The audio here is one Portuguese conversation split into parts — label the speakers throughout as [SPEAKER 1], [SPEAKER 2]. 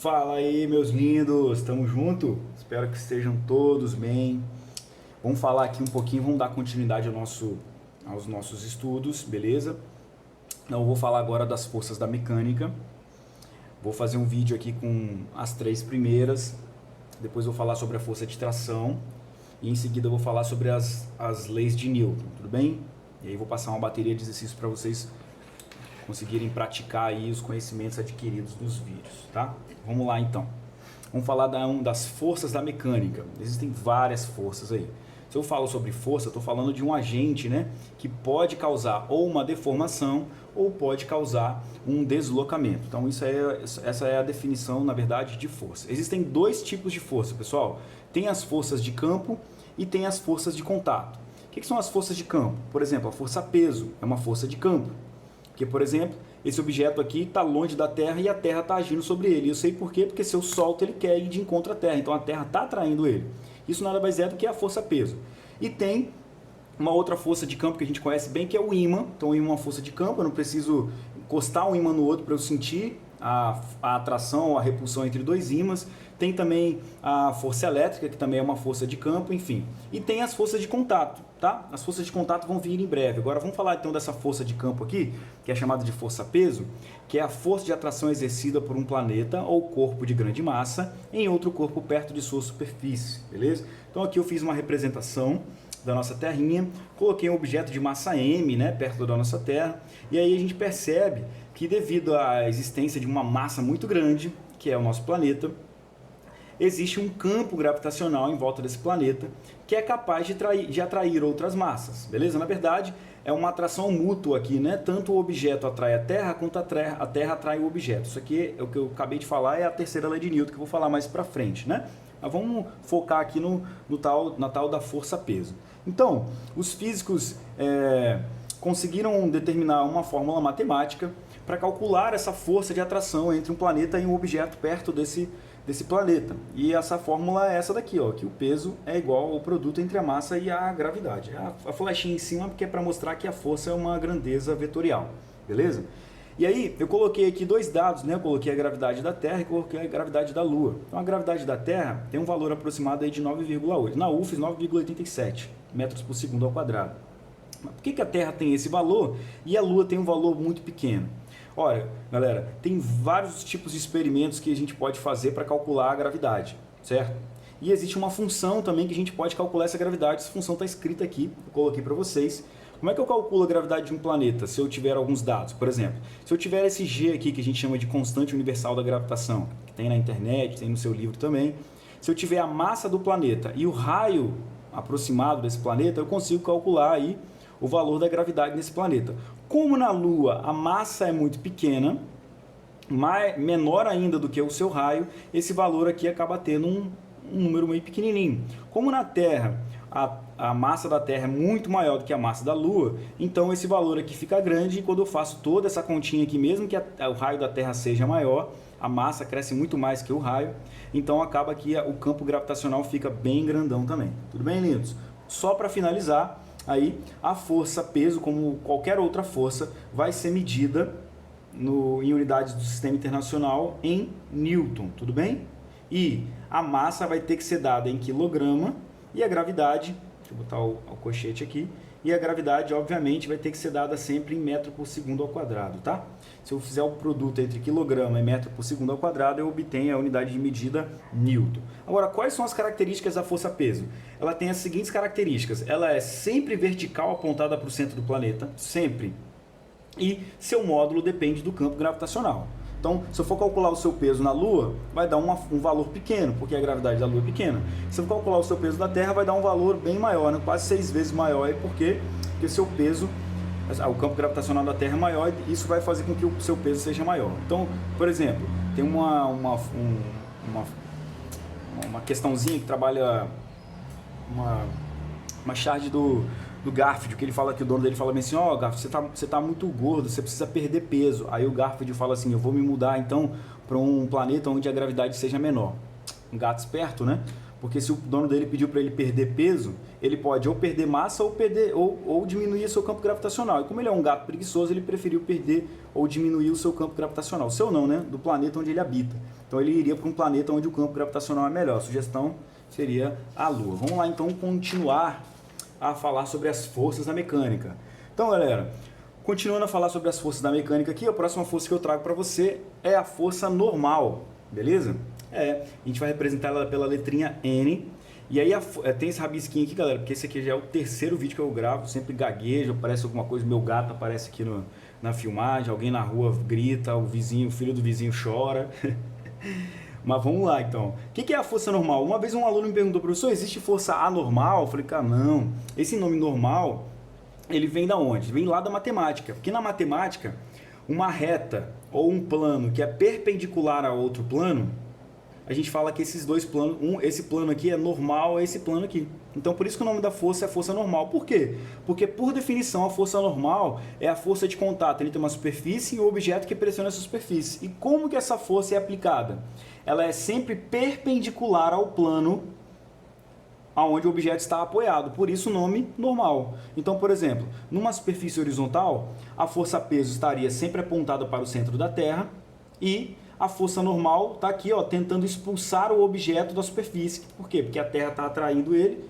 [SPEAKER 1] Fala aí, meus lindos, tamo junto? Espero que estejam todos bem. Vamos falar aqui um pouquinho, vamos dar continuidade aos nossos estudos, beleza? Então, eu vou falar agora das forças da mecânica. Vou fazer um vídeo aqui com as três primeiras, depois vou falar sobre a força de tração e em seguida eu vou falar sobre as leis de Newton, tudo bem? E aí vou passar uma bateria de exercícios para vocês conseguirem praticar aí os conhecimentos adquiridos nos vídeos, tá? Vamos lá então. Vamos falar das forças da mecânica. Existem várias forças aí. Se eu falo sobre força, eu estou falando de um agente, né, que pode causar ou uma deformação ou pode causar um deslocamento. Então essa é a definição, na verdade, de força. Existem dois tipos de força, pessoal. Tem as forças de campo e tem as forças de contato. O que são as forças de campo? Por exemplo, a força peso é uma força de campo. Porque, por exemplo, esse objeto aqui está longe da Terra e a Terra está agindo sobre ele. Eu sei por quê? Porque se eu solto, ele quer ir de encontro à Terra. Então a Terra está atraindo ele. Isso nada mais é do que a força peso. E tem uma outra força de campo que a gente conhece bem, que é o ímã. Então o ímã é uma força de campo. Eu não preciso encostar um ímã no outro para eu sentir a atração, a repulsão entre dois ímãs. Tem também a força elétrica, que também é uma força de campo, enfim. E tem as forças de contato, tá? As forças de contato vão vir em breve. Agora vamos falar então dessa força de campo aqui, que é chamada de força-peso, que é a força de atração exercida por um planeta ou corpo de grande massa em outro corpo perto de sua superfície, beleza? Então aqui eu fiz uma representação da nossa terrinha, coloquei um objeto de massa M, né, perto da nossa Terra, e aí a gente percebe que devido à existência de uma massa muito grande, que é o nosso planeta, existe um campo gravitacional em volta desse planeta que é capaz de atrair outras massas, beleza? Na verdade, é uma atração mútua aqui, né? Tanto o objeto atrai a Terra, quanto a Terra atrai o objeto. Isso aqui, é o que eu acabei de falar, é a terceira lei de Newton, que eu vou falar mais pra frente, né? Mas vamos focar aqui na tal da força-peso. Então, os físicos conseguiram determinar uma fórmula matemática para calcular essa força de atração entre um planeta e um objeto perto desse planeta. E essa fórmula é essa daqui, ó, que o peso é igual ao produto entre a massa e a gravidade. A flechinha em cima porque é para mostrar que a força é uma grandeza vetorial, beleza? E aí eu coloquei aqui dois dados, né? Eu coloquei a gravidade da Terra e coloquei a gravidade da Lua. Então a gravidade da Terra tem um valor aproximado aí de 9,8. Na UFES, 9,87 metros por segundo ao quadrado. Mas por que a Terra tem esse valor e a Lua tem um valor muito pequeno? Olha, galera, tem vários tipos de experimentos que a gente pode fazer para calcular a gravidade, certo? E existe uma função também que a gente pode calcular essa gravidade. Essa função está escrita aqui, eu coloquei para vocês. Como é que eu calculo a gravidade de um planeta se eu tiver alguns dados? Por exemplo, se eu tiver esse G aqui que a gente chama de constante universal da gravitação, que tem na internet, tem no seu livro também. Se eu tiver a massa do planeta e o raio aproximado desse planeta, eu consigo calcular aí o valor da gravidade nesse planeta. Como na Lua a massa é muito pequena, menor ainda do que o seu raio, esse valor aqui acaba tendo um número meio pequenininho. Como na Terra a massa da Terra é muito maior do que a massa da Lua, então esse valor aqui fica grande e quando eu faço toda essa continha aqui, mesmo que o raio da Terra seja maior, a massa cresce muito mais que o raio, então acaba que o campo gravitacional fica bem grandão também. Tudo bem, lindos? Só para finalizar, aí a força-peso, como qualquer outra força, vai ser medida em unidades do sistema internacional em Newton, tudo bem? E a massa vai ter que ser dada em quilograma e a gravidade, deixa eu botar o colchete aqui, e a gravidade, obviamente, vai ter que ser dada sempre em metro por segundo ao quadrado, tá? Se eu fizer o produto entre quilograma e metro por segundo ao quadrado, eu obtenho a unidade de medida Newton. Agora, quais são as características da força-peso? Ela tem as seguintes características. Ela é sempre vertical apontada para o centro do planeta, sempre. E seu módulo depende do campo gravitacional. Então, se eu for calcular o seu peso na Lua, vai dar um valor pequeno, porque a gravidade da Lua é pequena. Se eu for calcular o seu peso da Terra, vai dar um valor bem maior, né? Quase 6 vezes maior, porque o seu peso, o campo gravitacional da Terra é maior e isso vai fazer com que o seu peso seja maior. Então, por exemplo, tem uma questãozinha que trabalha uma charge do Garfield, que ele fala que o dono dele fala bem assim, ó, Garfield, você tá muito gordo, você precisa perder peso. Aí o Garfield fala assim, eu vou me mudar então para um planeta onde a gravidade seja menor. Um gato esperto, né? Porque se o dono dele pediu para ele perder peso, ele pode ou perder massa ou diminuir seu campo gravitacional. E como ele é um gato preguiçoso, ele preferiu perder ou diminuir o seu campo gravitacional. O seu não, né? Do planeta onde ele habita. Então ele iria para um planeta onde o campo gravitacional é melhor. A sugestão seria a Lua. Vamos lá então continuar a falar sobre as forças da mecânica. Então, galera, continuando a falar sobre as forças da mecânica aqui, a próxima força que eu trago para você é a força normal, beleza? A gente vai representar ela pela letrinha N. E aí tem esse rabisquinho aqui, galera, porque esse aqui já é o terceiro vídeo que eu gravo, sempre gaguejo, aparece alguma coisa, meu gato aparece aqui na filmagem, alguém na rua grita, o filho do vizinho chora. Mas vamos lá então. O que é a força normal? Uma vez um aluno me perguntou, professor, existe força anormal? Eu falei, cara, não. Esse nome normal, ele vem da onde? Vem lá da matemática. Porque na matemática, uma reta ou um plano que é perpendicular a outro plano, a gente fala que esses dois planos, esse plano aqui é normal a esse plano aqui. Então, por isso que o nome da força é força normal. Por quê? Porque, por definição, a força normal é a força de contato entre uma superfície e um objeto que pressiona essa superfície. E como que essa força é aplicada? Ela é sempre perpendicular ao plano aonde o objeto está apoiado. Por isso, o nome normal. Então, por exemplo, numa superfície horizontal, a força peso estaria sempre apontada para o centro da Terra e a força normal está aqui, ó, tentando expulsar o objeto da superfície. Por quê? Porque a Terra está atraindo ele,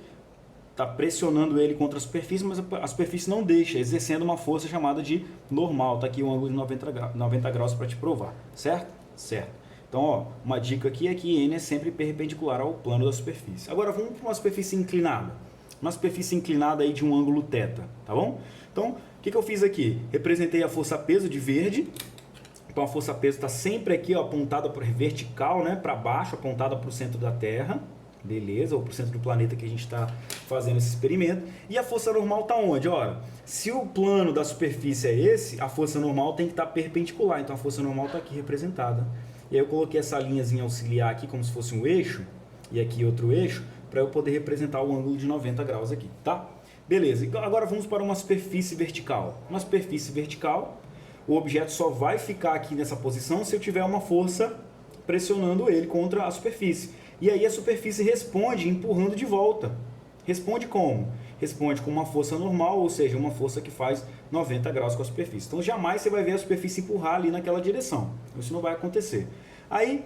[SPEAKER 1] está pressionando ele contra a superfície, mas a superfície não deixa, exercendo uma força chamada de normal. Está aqui um ângulo de 90 graus para te provar, certo? Certo. Então, ó, uma dica aqui é que N é sempre perpendicular ao plano da superfície. Agora vamos para uma superfície inclinada. Uma superfície inclinada aí de um ângulo θ, tá bom? Então, o que eu fiz aqui? Representei a força peso de verde. Então a força peso está sempre aqui, ó, apontada para vertical, né, para baixo, apontada para o centro da Terra, beleza? Ou para o centro do planeta que a gente está fazendo esse experimento. E a força normal está onde? Ora, se o plano da superfície é esse, a força normal tem que estar perpendicular. Então a força normal está aqui representada. E aí eu coloquei essa linhazinha auxiliar aqui como se fosse um eixo, e aqui outro eixo, para eu poder representar o ângulo de 90 graus aqui, tá? Beleza, então agora vamos para uma superfície vertical. Uma superfície vertical, o objeto só vai ficar aqui nessa posição se eu tiver uma força pressionando ele contra a superfície. E aí a superfície responde empurrando de volta. Responde como? Responde com uma força normal, ou seja, uma força que faz 90 graus com a superfície. Então jamais você vai ver a superfície empurrar ali naquela direção. Isso não vai acontecer. Aí,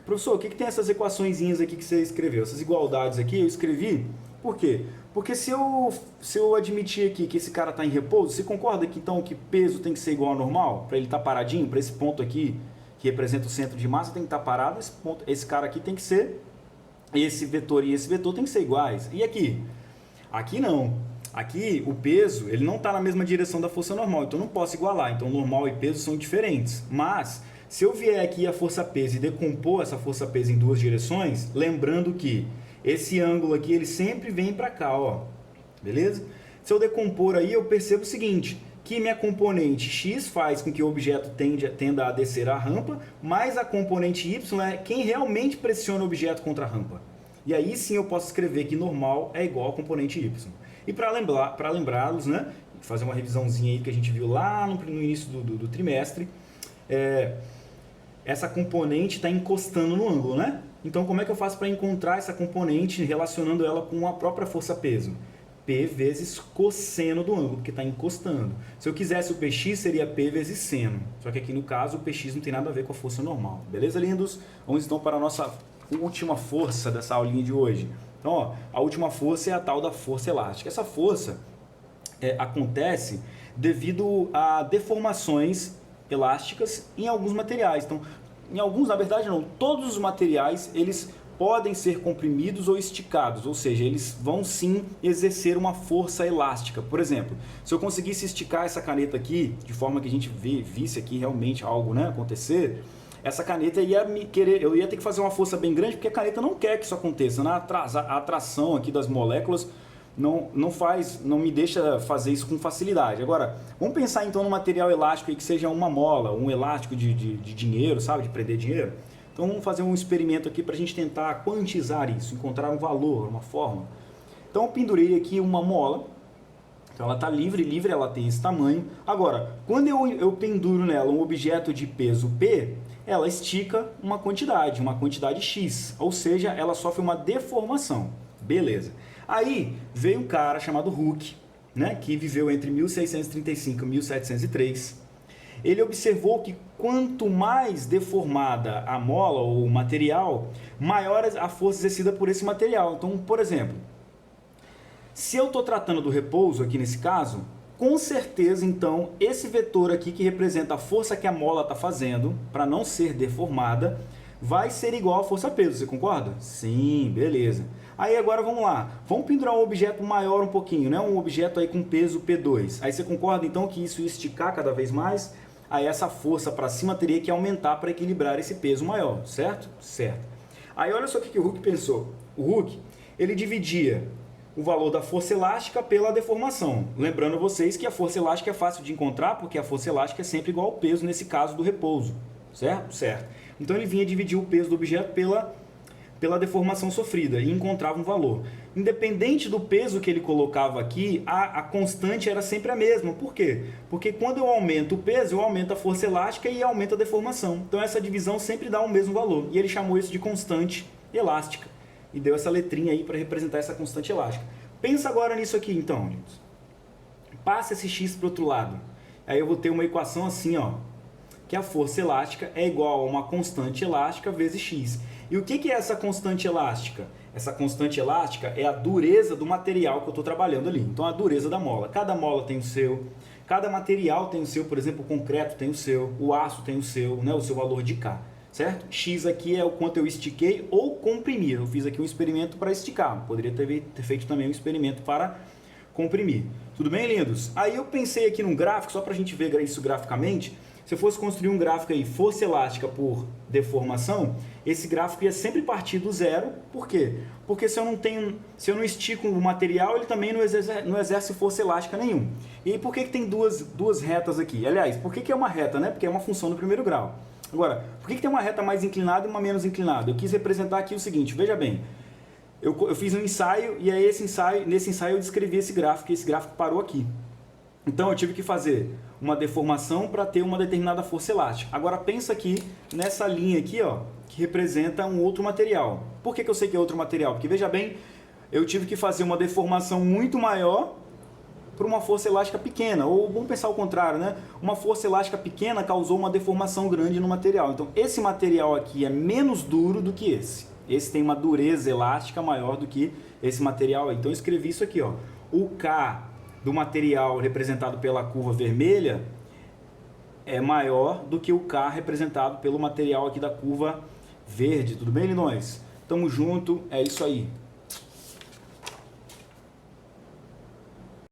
[SPEAKER 1] professor, o que tem essas equaçõezinhas aqui que você escreveu? Essas igualdades aqui eu escrevi, por quê? Porque se eu admitir aqui que esse cara está em repouso, você concorda que então que peso tem que ser igual ao normal? Para ele estar paradinho, para esse ponto aqui, que representa o centro de massa, tem que estar parado, esse cara aqui tem que ser, esse vetor e esse vetor tem que ser iguais. E aqui? Aqui não. Aqui o peso, ele não está na mesma direção da força normal, então eu não posso igualar. Então normal e peso são diferentes. Mas, se eu vier aqui a força peso e decompor essa força peso em duas direções, lembrando que esse ângulo aqui, ele sempre vem para cá, ó. Beleza? Se eu decompor aí, eu percebo o seguinte, que minha componente x faz com que o objeto tenda a descer a rampa, mais a componente y é quem realmente pressiona o objeto contra a rampa. E aí sim eu posso escrever que normal é igual a componente y. E para lembrá-los, né, fazer uma revisãozinha aí que a gente viu lá no início do trimestre, essa componente está encostando no ângulo, né? Então, como é que eu faço para encontrar essa componente relacionando ela com a própria força-peso? P vezes cosseno do ângulo, porque está encostando. Se eu quisesse o Px, seria P vezes seno. Só que aqui no caso, o Px não tem nada a ver com a força normal. Beleza, lindos? Vamos então para a nossa última força dessa aulinha de hoje. Então, ó, a última força é a tal da força elástica. Essa força acontece devido a deformações elásticas em alguns materiais. Então, em alguns, na verdade não, todos os materiais, eles podem ser comprimidos ou esticados, ou seja, eles vão sim exercer uma força elástica. Por exemplo, se eu conseguisse esticar essa caneta aqui, de forma que a gente visse aqui realmente algo, né, acontecer, essa caneta eu ia ter que fazer uma força bem grande, porque a caneta não quer que isso aconteça. A atração aqui das moléculas não me deixa fazer isso com facilidade. Agora, vamos pensar então no material elástico aí que seja uma mola, um elástico de dinheiro, sabe, de prender dinheiro. Então vamos fazer um experimento aqui para a gente tentar quantizar isso, encontrar um valor, uma fórmula. Então eu pendurei aqui uma mola, então ela está livre, ela tem esse tamanho. Agora, quando eu penduro nela um objeto de peso P, ela estica uma quantidade X, ou seja, ela sofre uma deformação. Beleza. Aí veio um cara chamado Hooke, né, que viveu entre 1635 e 1703. Ele observou que quanto mais deformada a mola ou o material, maior a força exercida por esse material. Então, por exemplo, se eu estou tratando do repouso aqui nesse caso, com certeza, então, esse vetor aqui que representa a força que a mola está fazendo para não ser deformada, vai ser igual à força-peso, você concorda? Sim, beleza. Aí agora vamos lá, vamos pendurar um objeto maior um pouquinho, né? Um objeto aí com peso P2. Aí você concorda então que isso ia esticar cada vez mais? Aí essa força para cima teria que aumentar para equilibrar esse peso maior, certo? Certo. Aí olha só o que o Hooke pensou. O Hooke, ele dividia o valor da força elástica pela deformação. Lembrando vocês que a força elástica é fácil de encontrar, porque a força elástica é sempre igual ao peso, nesse caso do repouso. Certo? Certo. Então ele vinha dividir o peso do objeto pela deformação sofrida e encontrava um valor. Independente do peso que ele colocava aqui, a constante era sempre a mesma. Por quê? Porque quando eu aumento o peso, eu aumento a força elástica e aumento a deformação. Então essa divisão sempre dá o mesmo valor. E ele chamou isso de constante elástica. E deu essa letrinha aí para representar essa constante elástica. Pensa agora nisso aqui, então, gente. Passa esse x para o outro lado. Aí eu vou ter uma equação assim, ó, que a força elástica é igual a uma constante elástica vezes x. E o que é essa constante elástica? Essa constante elástica é a dureza do material que eu estou trabalhando ali. Então, a dureza da mola. Cada mola tem o seu, cada material tem o seu, por exemplo, o concreto tem o seu, o aço tem o seu, né, o seu valor de K. Certo? X aqui é o quanto eu estiquei ou comprimi. Eu fiz aqui um experimento para esticar. Poderia ter feito também um experimento para comprimir. Tudo bem, lindos? Aí eu pensei aqui num gráfico, só para a gente ver isso graficamente. Se eu fosse construir um gráfico aí, força elástica por deformação, esse gráfico ia sempre partir do zero. Por quê? Porque se eu não estico o material, ele também não exerce força elástica nenhuma. E aí, por que tem duas retas aqui? Aliás, por que é uma reta, né? Porque é uma função do primeiro grau. Agora, por que tem uma reta mais inclinada e uma menos inclinada? Eu quis representar aqui o seguinte, veja bem, eu fiz um ensaio e aí nesse ensaio eu descrevi esse gráfico e esse gráfico parou aqui. Então eu tive que fazer uma deformação para ter uma determinada força elástica. Agora pensa aqui nessa linha aqui, ó, que representa um outro material. Por que eu sei que é outro material? Porque veja bem, eu tive que fazer uma deformação muito maior por uma força elástica pequena, ou vamos pensar o contrário, né? Uma força elástica pequena causou uma deformação grande no material. Então, esse material aqui é menos duro do que esse. Esse tem uma dureza elástica maior do que esse material aí. Então, eu escrevi isso aqui, ó. O K do material representado pela curva vermelha é maior do que o K representado pelo material aqui da curva verde. Tudo bem, lindões? Tamo junto, é isso aí.